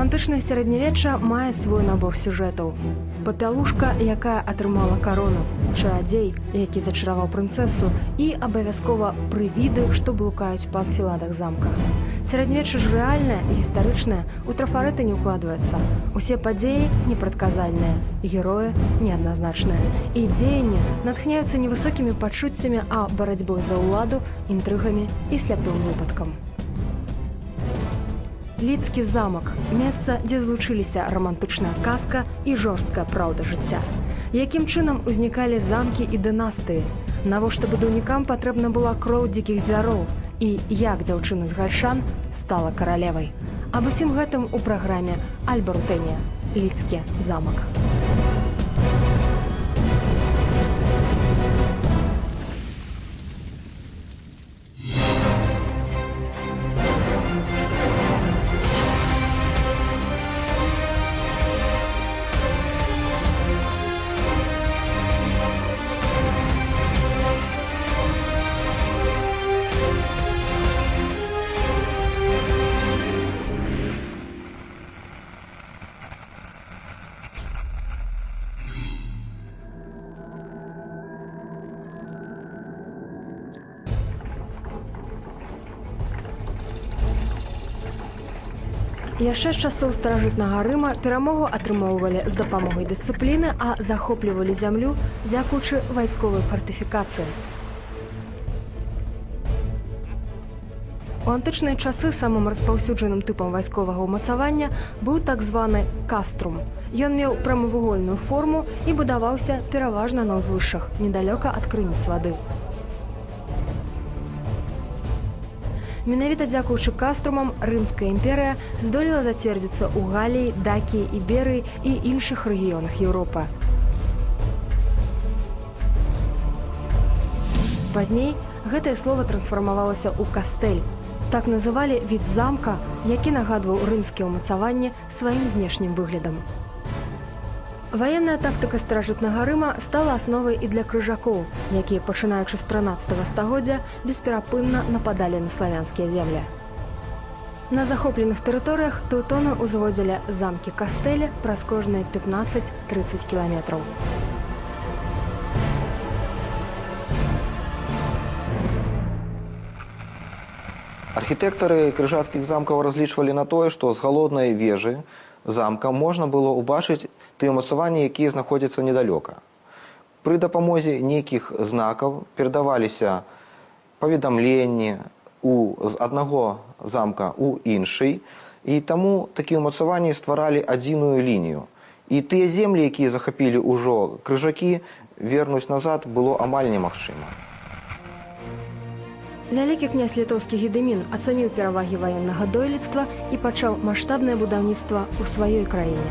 Антычнае сярэднявечча мае свой набор сюжэтаў. Папялушка, якая атрымала карону, чарадзей, які зачараваў прынцэсу, і абавязкова прывіды, што блукаюць па анфіладах замка. Сярэднявечча ж рэальнае і гістарычнае, у трафарэты не ўкладваецца. Усе падзеі непрадказальныя, героі неадназначныя. І дзеянні натхняюцца не высокімі пачуццямі, а барацьбой за ўладу, інтрыгамі і сляпым выпадкам. Лідскі замак – месца, дзе злучыліся рамантычная казка і жорсткая праўда жыцця. Якім чынам узнікалі замкі і дынастыі? Навошта будаўнікам патрэбна была кроў дзікіх звяроў? І як дзяўчына з гальшан стала каралевай? Аб усім гэтым у праграме Альба Рутэнія «Лідскі замак». Яшчэ з часоў старажытнага Рыма перамогу атрымоўвалі з дапамогай дысцыпліны, а захоплівалі зямлю дзякуючы вайсковай фартыфікацыі. У антычныя часы самым распаўсюджаным тыпам вайсковага ўмацавання быў так званы каструм. Ён меў прамавугольную форму і будаваўся пераважна на ўзвышшах, недалёка ад крыніц вады. Менавіта дзякуючы каструмам Рымская імперыя здолела зацвердзіцца ў Галіі, Дакіі, Іберыі і іншых рэгіёнах Еўропы. Пазней гэтае слова трансфармавалася ў кастэль. Так называлі від замка, які нагадваў рымскія ўмацаванні сваім знешнім выглядам. Ваенная тактыка старажытнага Рыма стала асновай і для крыжакоў, якія, пачынаючы з 13 стагоддзя, бесперапынна нападалі на славянскія землі. На захопленых тэрыторыях тэўтоны ўзводзілі замкі-кастэлі праз кожныя 15-30 кіламетраў. Архітэктары крыжацкіх замкаў разлічвалі на тое, што з галоўнай вежы замка можна было ўбачыць тыя ўмацаванні, якія знаходзяцца недалёка. Пры дапамозе нейкіх знакаў перадаваліся паведамленні з аднаго замка ў іншы, і таму такія ўмацаванні стваралі адзіную лінію. І тыя землі, якія захапілі ўжо крыжакі, вернуць назад было амаль немагчыма. Вялікі князь літоўскі Гедымін ацаніў перавагі ваеннага дойлідства і пачаў маштабнае будаўніцтва ў сваёй краіне.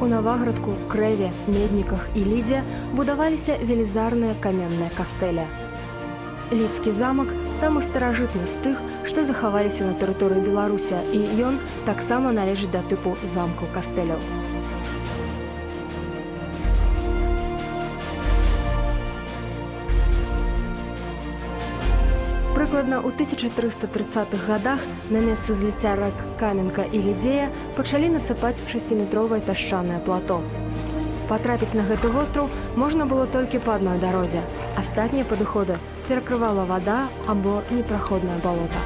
У Наваградку, Крэве, Медніках і Лідзе будаваліся велізарныя каменныя кастэлі. Лідскі замак самы старажытны з тых, што захаваліся на тэрыторыі Беларусі, і ён таксама належыць да тыпу замкаў-кастэляў. Прыкладна ў 1330-х гадах на месцы зліцця рэк Каменка і Лідзея пачалі насыпаць 6-метровае пясчанае плато. Патрапіць на гэты востраў можна было толькі па адной дарозе. Астатнія падыходы перакрывала вада або непраходнае балота.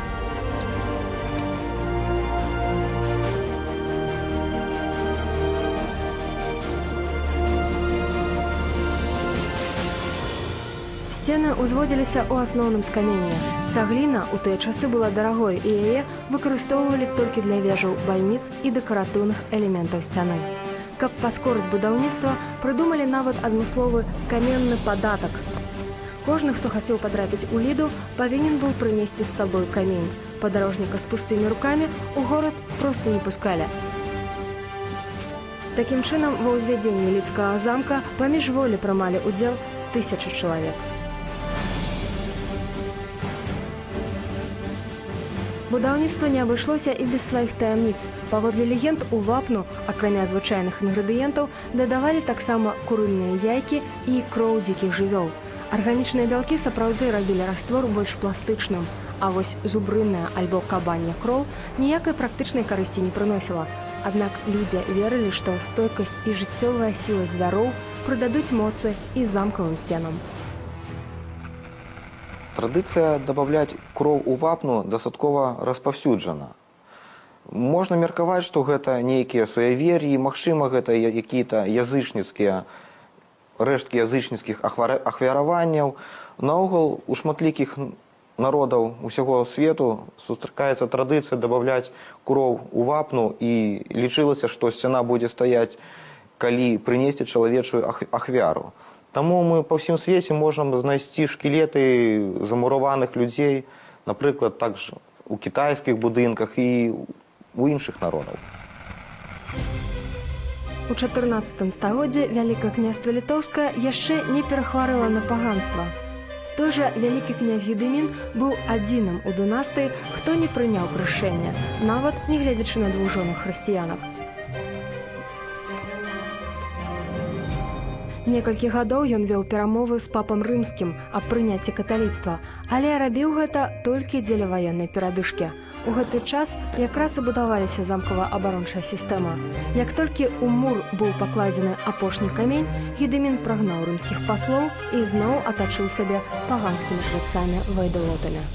Сцены ўзводзіліся ў асноўным з камення. Цагліна ў тыя часы была дарагой, і яе выкарыстоўвалі толькі для вежаў, байніц і дэкаратыўных элементаў сцяны. Каб паскорыць будаўніцтва, прыдумалі нават адмысловы каменны падатак. Кожны, хто хацеў патрапіць у Ліду, павінен быў прынесці з сабой камень. Падарожніка з пустымі рукамі ў горад проста не пускалі. Такім чынам, ва ўзвядзенні лідскага замка паміжволі прымалі ўдзел 1000 чалавек. Будаўніцтва не абышлося і без сваіх таямніц. Паводле легенд, у вапну, акрамя звычайных інгрэдыентаў, дадавалі таксама курыныя яйкі і кроў дзікіх жывёл. Арганічныя бялкі сапраўды рабілі раствор больш пластычным, а вось зубрынная альбо кабанья кроў ніякай практычнай карысці не прыносіла. Аднак людзі верылі, што стойкасць і жыццёвая сіла звяроў прыдадуць моцы і замкавым сценам. Традыцыя дабаўляць кроў у вапну дастаткова распаўсюджана. Можна меркаваць, што гэта нейкія суевер'і, магчыма, гэта якія-то язычніцкія рэшткі язычніцкіх ахвяраванняў. Наогул у шматлікіх народаў усяго свету сустракаецца традыцыя дабаўляць кроў у вапну, і лічылася, што сцяна будзе стаяць, калі прынесці чалавечую ахвяру. Таму мы па ўсім свеце можам знайсці шкілеты замураваных людзей, напрыклад, також у кітайскіх будынках і у іншых народаў. У 14 стагоддзі Вялікае княства Літоўскае яшчэ не перахварыла на паганства. Той жа вялікі князь Гедымін быў адзіным у дынастыі, хто не прыняў крышэння, нават не гледзячы на двух жонах хрысціянак. Некалькі гадоў ён вёў перамовы з папам рымскім аб прыняцці каталіцтва, але рабіў гэта толькі дзеля ваеннай перадышкі. У гэты час якраз і будаваліся замкава-абарончая сістэма. Як толькі ў мур быў пакладзены апошні камень, Гедымін прагнаў рымскіх паслоў і зноў атачыў сябе паганскімі жрецамі-вайдалотамі.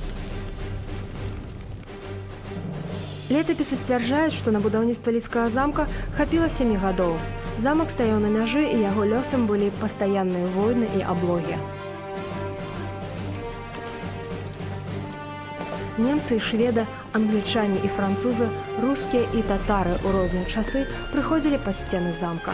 Летапісы сцвярджаюць, што на будаўніцтва Лідскага замка хапіла 7 гадоў. Замак стаяў на мяжы, і яго лёсам былі пастаянныя войны і аблогі. Немцы і шведы, англічане і французы, рускія і татары ў розныя часы прыходзілі пад сцены замка.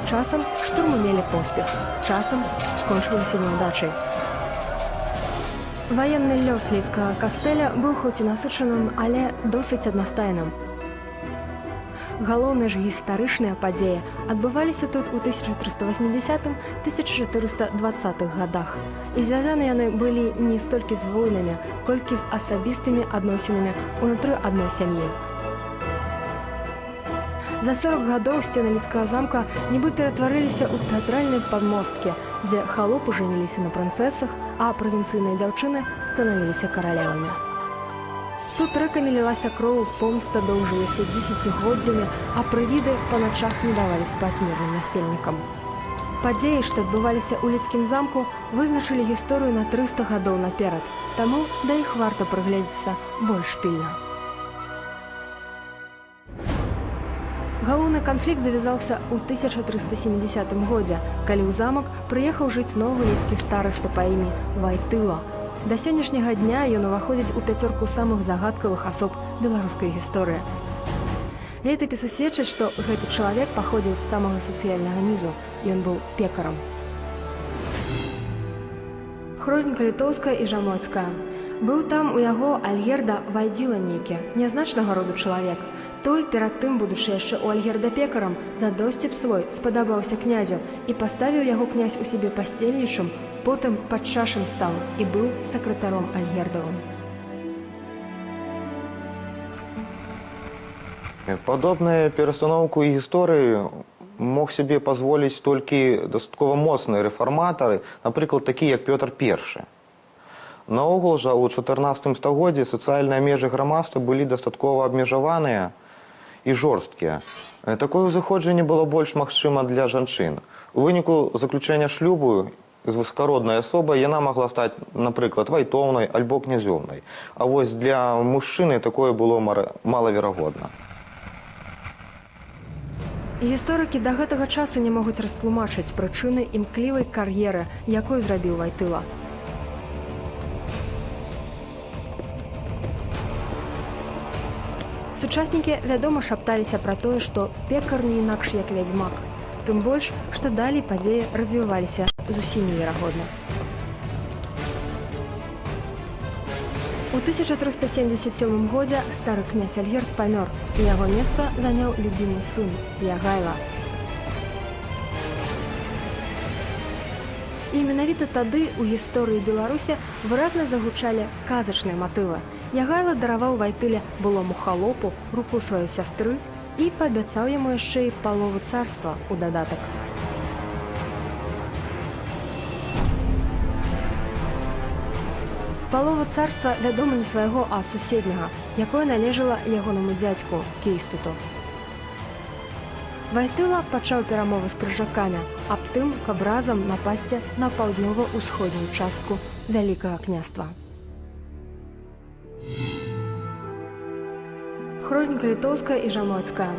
Часам штурмы мелі поспех, часам скончваліся няўдачай. Ваенны лёс Лідскага кастэля быў хоць і насычаным, але досыць аднастайным. Галоўныя ж гістарычныя падзеі адбываліся тут у 1380-1420 гадах. І звязаны яны былі не столькі з войнамі, колькі з асабістымі адносінамі ўнутры адной сям'і. За 40 гадоў сцены Лідскага замка нібы ператварыліся ў тэатральныя падмосткі, дзе халопы жаніліся на прынцэсах, а правінцыйныя дзяўчыны станавіліся каралевамі. Тут рэкамі лілася кроў, помста доўжылася дзесяцігоддзямі, а прывіды па начах не давалі спаць мірным насельнікам. Падзеі, што адбываліся ў Лідскім замку, вызначылі гісторыю на 300 гадоў наперад, таму да іх варта прыгледзецца больш пільна. Галоўны канфлікт завязаўся ў 1370 годзе, калі ў замак прыехаў жыць новы лідскі стараста па імі Вайтыла. Да сённяшняга дня ён уваходзіць у 5 самых загадкавых асоб беларускай гісторыі. Летапісы сведчаць, што гэты чалавек паходзіў з самага сацыяльнага нізу. Ён быў пекарам. Хроніка літоўская і жамоцкая. Быў там у яго Альгерда Вайдзіла нейкі, нязначнага роду чалавек. Той, перад тым, будучы яшчэ ў Альгерда пекарам, за досціп свой спадабаўся князю і паставіў яго князь у сябе пасцельнічым, потым падчашым стаў і быў сакратаром Альгердавым. Падобную перастаноўку гісторыі мог сябе пазволіць толькі дастаткова моцныя рэфарматары, напрыклад, такі як Пётр I. Наогул жа ў 14 стагоддзі сацыяльныя межы грамадства былі дастаткова абмежаваныя і жорсткія. Такое ўзыходжанне было больш магчыма для жанчын. У выніку заключэння шлюбу з высакароднай асобай яна магла стаць, напрыклад, вайтоўнай альбо князёўнай. А вось для мужчыны такое было малаверагодна. Гісторыкі да гэтага часу не могуць растлумачыць прычыны імклівай кар'еры, якой зрабіў Вайтыла. Сучаснікі, вядома, шапталіся пра тое, што пекар не інакш як вядзьмак. Тым больш, што далей падзеі развіваліся зусім неверагодна. У 1377 годзе стары князь Альгерд памёр, і яго месца заняў любімы сын Ягайла. І менавіта тады ў гісторыі Беларусі выразна загучалі казачныя матывы. Ягайла дараваў Вайтыле былому халопу руку сваёй сястры і паабяцаў яму яшчэ і палову царства ў дадатак. Палова царства вядома не свайго, а суседняга, якое належала ягонаму дзядзьку Кейстуту. Вайтыла пачаў перамовы з крыжакамі аб тым, каб разам напасці на паўднёва-ўсходнюю частку Вялікага княства. Хроніка літоўская і жамоцкая.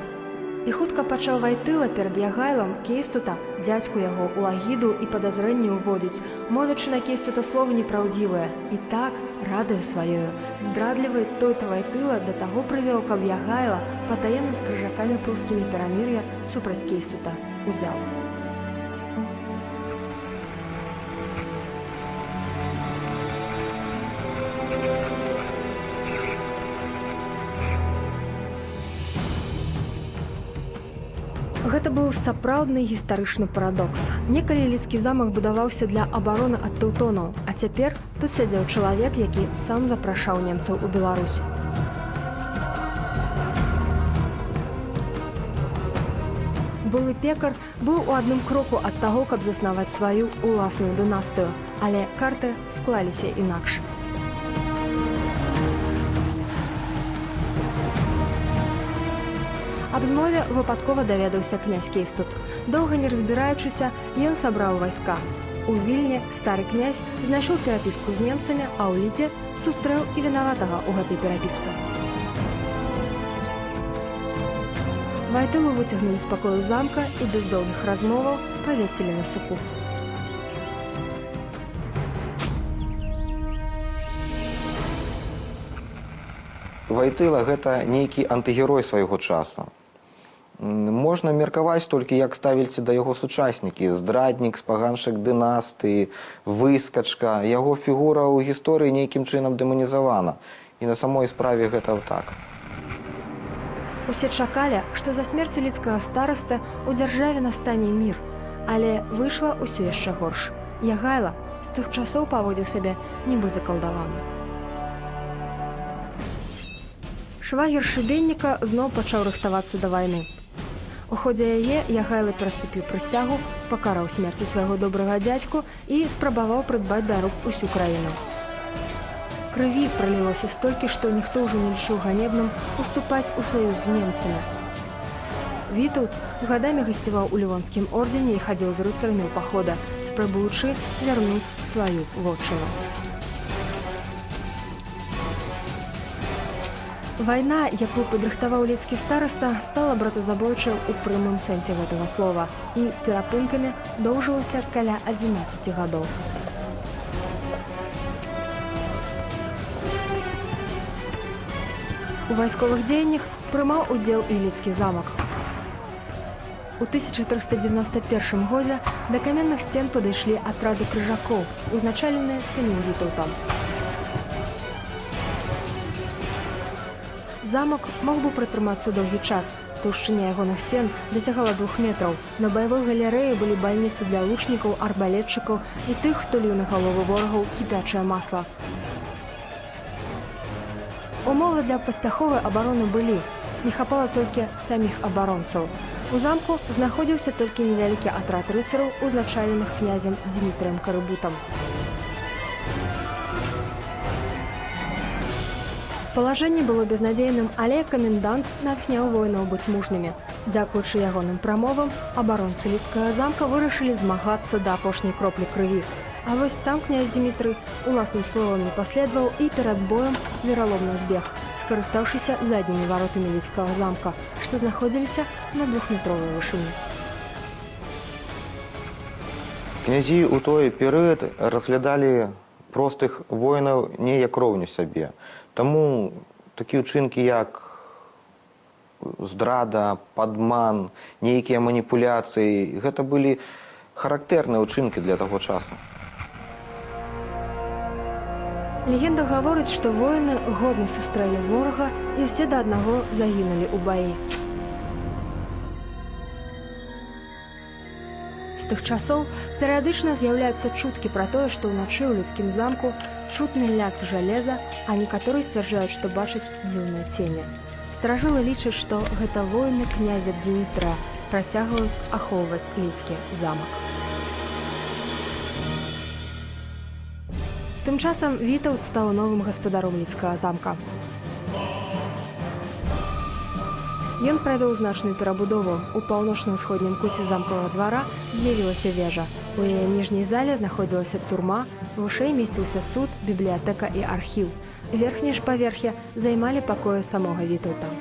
І хутка пачаў Вайтыла перад Ягайлам Кейстута, дзядзьку яго, у агіду і падазрэнне ўводзіць, мовячы на Кейстута словы непраўдзівыя. І так, радаю сваёю, здрадлівай той-то Вайтыла да таго прывёў, каб Ягайла патаемна з крыжакамі прускімі перамір'я супраць Кейстута узяў. Гэта быў сапраўдны гістарычны парадокс. Некалі лідскі замак будаваўся для абароны ад тэўтонаў, а цяпер тут сядзеў чалавек, які сам запрашаў немцаў у Беларусь. Былы пекар быў у адным кроку ад таго, каб заснаваць сваю ўласную дынастыю, але карты склаліся інакш. Аб змове выпадкова даведаўся князь Кейстут. Доўга не разбіраючыся, ён сабраў вайска. У Вільні стары князь знайшоў перапіску з немцамі, а ў Лідзе сустрэў і вінаватага ў гэтай перапісцы. Вайтылу выцягнулі з пакою замка і без доўгіх размоваў павесілі на суку. Вайтыла гэта нейкі антыгерой свайго часу. Можна меркаваць толькі, як ставіліся да яго сучаснікі. Здраднік, спаганшык дынастыі, выскачка. Яго фігура ў гісторыі нейкім чынам дэманізавана. І на самой справе гэта так. Усе чакалі, што за смерцю лідскага стараста ў дзяржаве настане мір. Але выйшла ўсё яшчэ горш. Ягайла з тых часоў паводзіў сябе нібы закалдаваны. Швагер шыбенніка зноў пачаў рыхтавацца да вайны. У ходзе яе Ягайла пераступіў прысягу, пакараў смерцю свайго добрага дзядзьку і спрабаваў прыдбаць да рук усю краіну. Крыві пралілося столькі, што ніхто ўжо не лічыў ганебным уступаць у саюз з немцамі. Вітаўт гадамі гасцяваў у Лівонскім ордзене і хадзіў з рыцарамі ў пахода, спрабуючы вярнуць сваю вотчыну. Вайна, якую падрыхтаваў лідскі стараста, стала братазабойчай у прямым сэнсе гэтага слова і з перапынкамі доўжылася каля 11 гадоў. У вайсковых дзеяннях прымаў удзел і лідскі замак. У 1391 годзе да каменных сцен падышлі атрады крыжакоў, узначаленыя самім Вітаўтам. Замак мог бы пратрымацца доўгі час. Таўшчыня ягоных сцен дасягала 2 метраў. На баявой галерэі былі бальніцы для лучнікаў, арбалетчыкаў і тых, хто ліў на галовы ворагаў кіпячае масла. Умовы для паспяховай абароны былі. Не хапала толькі саміх абаронцаў. У замку знаходзіўся толькі невялікі атрад рыцараў, узначаленых князем Дзімітрыем Карыбутам. Палажэнне было безнадзейным, але камендант натхняў воінаў быць мужнымі. Дзякуючы ягоным прамовам, абаронцы лідскага замка вырашылі змагацца да апошняй кроплі крыві. А вось сам князь Дзімітрый уласным словам не паследаваў і перад боем вераломна збег, скарыстаўшыся заднімі варотамі лідскага замка, што знаходзіліся на 2-метровай вышыні. Князі ў той перыяд разглядалі простых воінаў не як роўню сабе. Таму такі ўчынкі, як здрада, падман, нейкія маніпуляцыі, гэта былі характэрныя ўчынкі для таго часу. Легенда гаворыць, што воіны годна сустрэлі ворага і ўсе да аднаго загінулі ў баі. З тых часоў перыядычна з'яўляюцца чуткі пра тое, што ўначы ў лідскім замку чутны ляск жалеза, а некаторыя сцвярджаюць, што бачаць дзіўныя цені. Старажылы лічаць, што гэта воіны князя Дзімітрыя працягваюць ахоўваць лідскі замак. Тым часам Вітаўт стаў новым гаспадаром лідскага замка. Ён правёў значную перабудову. У паўночна-ўсходнім куце замкавага двара з'явілася вежа. У яе ніжняй зале знаходзілася турма, вышэй месціўся суд, бібліятэка і архіў. Верхнія ж паверхі займалі пакоі самога Вітаўта.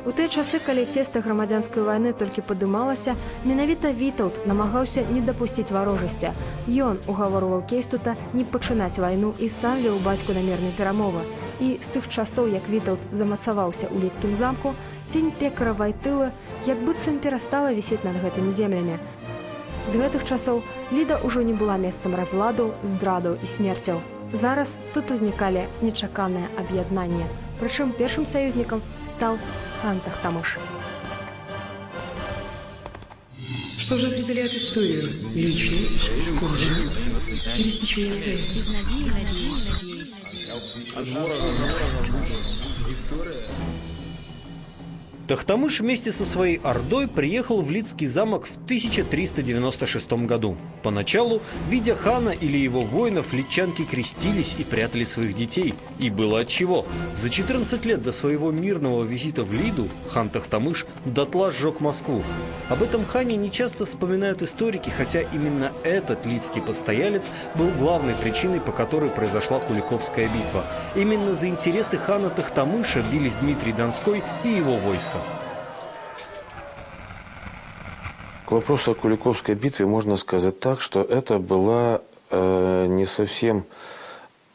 У тыя часы, калі цеста грамадзянскай вайны толькі падымалася, менавіта Вітаўт намагаўся не дапусціць варожасці. Ён угаворваў Кейстута не пачынаць вайну і сам вёў бацьку на мірныя перамовы. І з тых часоў, як Вітаўт замацаваўся ў лідскім замку, цень пекара Вайтылы як быццам перастала вісець над гэтымі землямі. З гэтых часоў Ліда ўжо не была месцам разладаў, здрадаў і смерцяў. Зараз тут узнікалі нечаканыя аб'яднанні. Прычым першым саюзнікам стаў хан Тахтамыш. Что же определяет историю? Личность, судьба или стечение обстоятельств? Тахтамыш вместе со своей ордой приехал в Лидский замок в 1396 году. Поначалу, видя хана или его воинов, лидчанки крестились и прятали своих детей. И было отчего. За 14 лет до своего мирного визита в Лиду хан Тахтамыш дотла сжег Москву. Об этом хане нечасто вспоминают историки, хотя именно этот лидский постоялец был главной причиной, по которой произошла Куликовская битва. Именно за интересы хана Тахтамыша бились Дмитрий Донской и его войско. К вопросу о Куликовской битве можно сказать так, что это была не совсем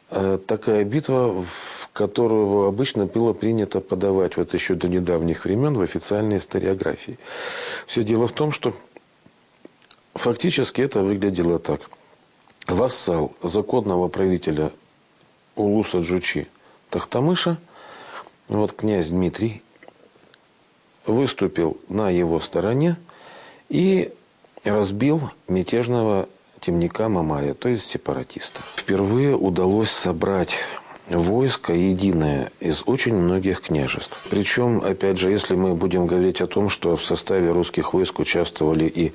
такая битва, в которую обычно было принято подавать вот еще до недавних времен в официальной историографии. Все дело в том, что фактически это выглядело так. Вассал законного правителя Улуса Джучи Тахтамыша, вот князь Дмитрий, выступил на его стороне и разбил мятежного темника Мамая, то есть сепаратиста. Впервые удалось собрать войско единое из очень многих княжеств. Причем, опять же, если мы будем говорить о том, что в составе русских войск участвовали и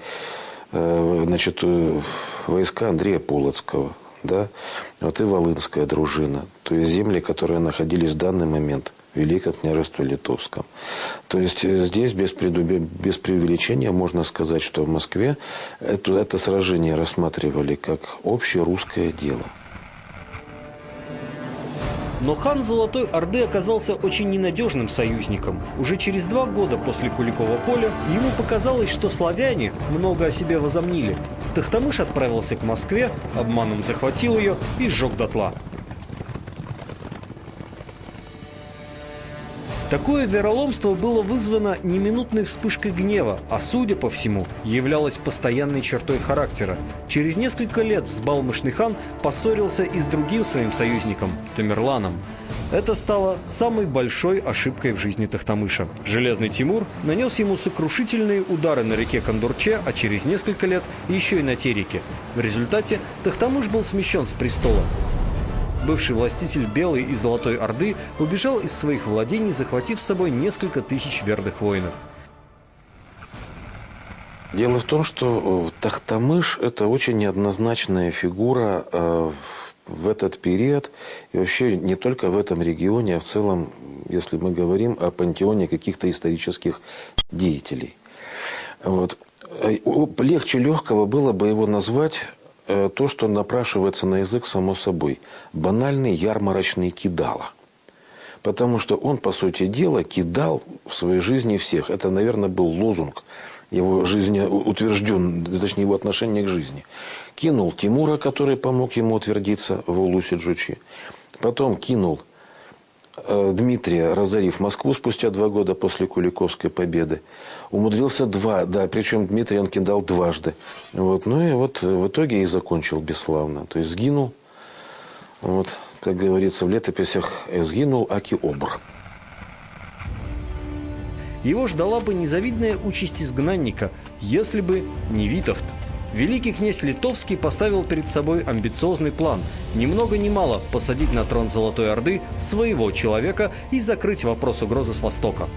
войска Андрея Полоцкого, да, вот и Волынская дружина, то есть земли, которые находились в данный момент в Великом княжестве Литовском. То есть здесь без преувеличения можно сказать, что в Москве это сражение рассматривали как общерусское дело. Но хан Золотой Орды оказался очень ненадежным союзником. Уже через 2 года после Куликова поля ему показалось, что славяне много о себе возомнили. Тахтамыш отправился к Москве, обманом захватил ее и сжег дотла. Такое вероломство было вызвано не минутной вспышкой гнева, а, судя по всему, являлось постоянной чертой характера. Через несколько лет взбалмошный хан поссорился и с другим своим союзником – Тамерланом. Это стало самой большой ошибкой в жизни Тахтамыша. Железный Тимур нанес ему сокрушительные удары на реке Кондурче, а через несколько лет еще и на Тереке. В результате Тахтамыш был смещен с престола. Бывший властитель Белой и Золотой Орды убежал из своих владений, захватив с собой несколько тысяч верных воинов. Дело в том, что Тахтамыш – это очень неоднозначная фигура в этот период. И вообще не только в этом регионе, а в целом, если мы говорим о пантеоне каких-то исторических деятелей. Вот. Легче легкого было бы его назвать то, что напрашивается на язык само собой. Банальный ярмарочный кидало. Потому что он, по сути дела, кидал в своей жизни всех. Это, наверное, был лозунг его жизни, утвержден, точнее, его отношение к жизни. Кинул Тимура, который помог ему утвердиться в Улусе Джучи. Потом кинул Дмитрия, разорив Москву спустя 2 года после Куликовской победы. Умудрился причем Дмитрий он кидал дважды. Вот, ну и вот в итоге и закончил бесславно. То есть сгинул, вот, как говорится в летописях, сгинул аки обр. Его ждала бы незавидная участь изгнанника, если бы не Витовт. Великий князь Литовский поставил перед собой амбициозный план – ни много ни мало посадить на трон Золотой Орды своего человека и закрыть вопрос угрозы с востока.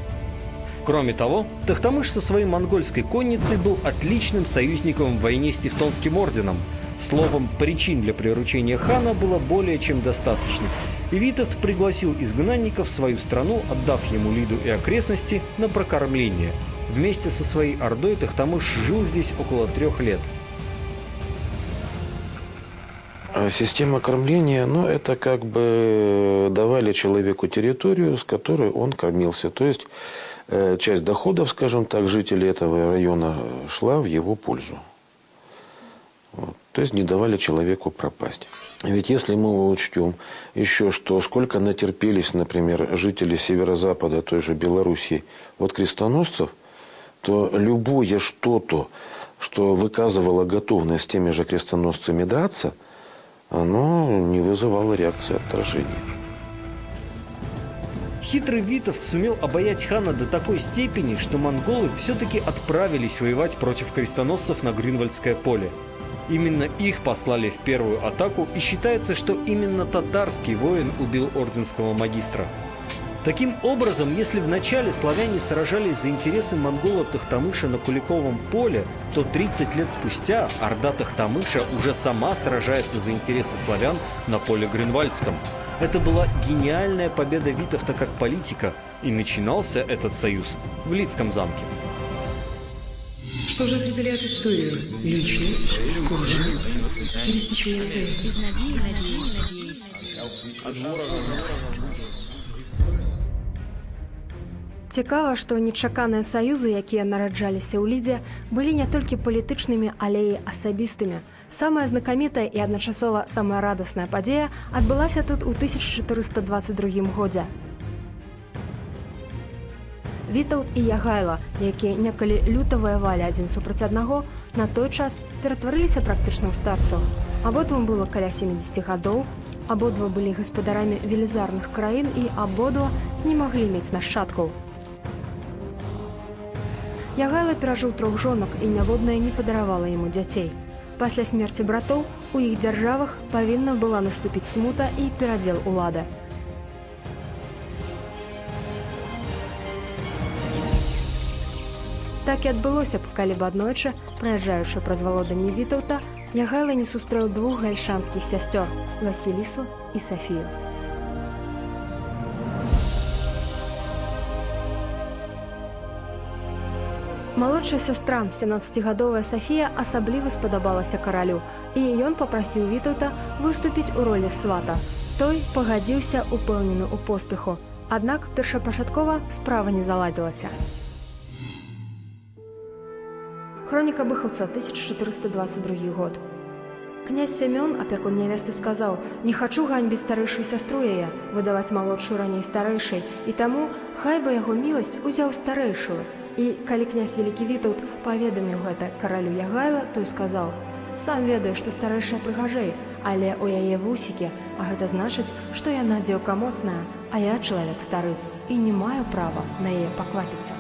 Кроме того, Тахтамыш со своей монгольской конницей был отличным союзником в войне с Тевтонским орденом. Словом, причин для приручения хана было более чем достаточно. И Витовт пригласил изгнанника в свою страну, отдав ему Лиду и окрестности на прокормление. Вместе со своей ордой Тохтамыш жил здесь около 3 лет. Система кормления, ну, это как бы давали человеку территорию, с которой он кормился. То есть часть доходов, скажем так, жителей этого района шла в его пользу. Вот. То есть не давали человеку пропасть. Ведь если мы учтем еще, что сколько натерпелись, например, жители северо-запада той же Белоруссии от крестоносцев, то любое что-то, что выказывало готовность с теми же крестоносцами драться, оно не вызывало реакции отторжения. Хитрый Витовт сумел обаять хана до такой степени, что монголы все-таки отправились воевать против крестоносцев на Грюнвальдское поле. Именно их послали в первую атаку, и считается, что именно татарский воин убил орденского магистра. Таким образом, если вначале славяне сражались за интересы монгола Тохтамыша на Куликовом поле, то 30 лет спустя орда Тохтамыша уже сама сражается за интересы славян на поле Грюнвальдском. Это была гениальная победа Витовта как политика, и начинался этот союз в Лидском замке. Что же определяет историю? Личность, судьба или стечение обстоятельств? Цікава, што нечаканыя саюзы, якія нараджаліся ў Лідзе, былі не толькі палітычнымі, але і асабістымі. Самая знакамітая і адначасова самая радасная падзея адбылася тут у 1422 годзе. Вітаўт і Ягайла, якія некалі люта ваявалі адзін супраць аднаго, на той час ператварыліся практычна ў старцаў. Абодвум было каля 70 гадоў, абодва былі гаспадарамі велізарных краін і абодва не маглі мець нашчадкаў. Ягайла перажыў 3 жонак, і няводная не падаравала яму дзяцей. Пасля смерці братоў у іх дзяржавах павінна была наступіць смута і перадзел улады. Так і адбылося б, калі б аднойчы, праязджаючы праз валоданне Вітаўта, Ягайла не сустрэў 2 гальшанскіх сясцёр – Васілісу і Сафію. Малодшая сястра, 17-гадовая Сафія, асабліва спадабалася каралю, і ён папрасіў Вітаўта выступіць у ролі свата. Той пагадзіўся, упэўнены ў поспеху. Аднак першапачаткова справа не заладзілася. Хроніка Быхаўца, 1422 год. Князь Семён, апякун нявесты, сказаў: «Не хачу ганьбіць старэйшую сястру яе, выдаваць малодшую раней старэйшай, і таму хай бы яго міласць узяў старэйшую». І калі князь Вялікі Вітаўт паведаміў гэта каралю Ягайла, той сказаў: «Сам ведаю, што старэйшая прыгажэй, але ў яе вусікі, а гэта значыць, што яна дзеўка моцная, а я чалавек стары і не маю права на яе паквапіцца».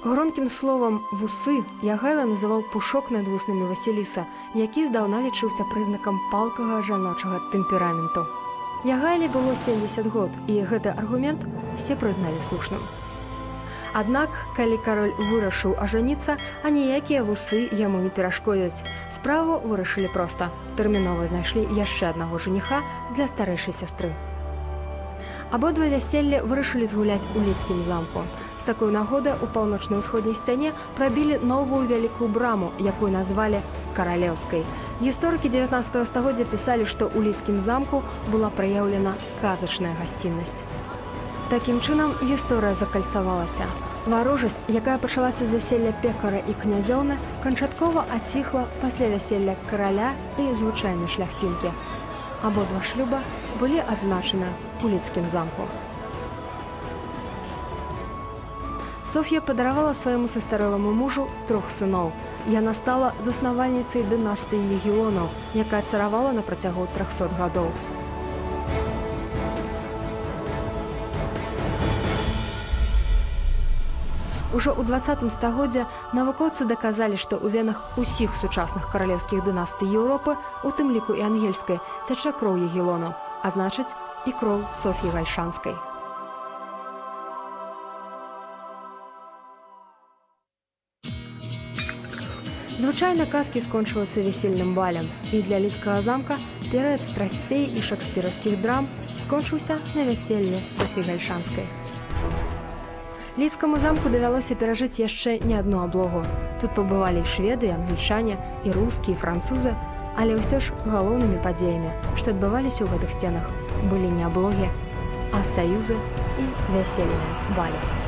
Громкім словам «вусы» Ягайла называў пушок над вуснамі Васіліса, які здаўна лічыўся прызнакам палкага жаночага тэмпераменту. Ягайле было 70 год, і гэты аргумент усе прызналі слушным. Аднак, калі кароль вырашыў ажаніцца, аніякія вусы яму не перашкодзяць. Справу вырашылі проста. Тэрмінова знайшлі яшчэ аднаго жаніха для старэйшай сястры. Абодва вяселле вырашылі згуляць у Лідскім замку. З такой нагоды ў паўночна-ўсходняй сцяне прабілі новую вялікую браму, якую назвалі Каралеўскай. Гісторыкі 19 стагоддзя пісалі, што ў Лідскім замку была праяўлена казачная гасціннасць. Такім чынам гісторыя закальцавалася. Варожасць, якая пачалася з вяселля пекара і князёўны, канчаткова аціхла пасля вяселля караля і звычайнай шляхцінкі. Абодва шлюба былі адзначаны ў Лідскім замку. Соф'я падаравала свайму састарэламу мужу 3 сыноў. Яна стала заснавальніцай дынастыі Ягелонаў, якая царавала на працягу 300 гадоў. Ужо ў 20 стагоддзе навукоўцы даказалі, што ў венах усіх сучасных каралеўскіх дынастый Еўропы, у тым ліку і ангельскай, цячэ кроў Егелону, а значыць, і кроў Соф'і Гальшанскай. Звычайна казкі скончваюцца весельным балем, і для лідскага замка перыяд страсцей і шакспіраўскіх драм скончыўся на вяселле Соф'і Гальшанскай. Лідскаму замку давялося перажыць яшчэ не адну аблогу. Тут пабывалі і шведы, і англічане, і рускія, і французы, але ўсё ж галоўнымі падзеямі, што адбываліся ў гэтых сценах, былі не аблогі, а саюзы і вясельныя балі.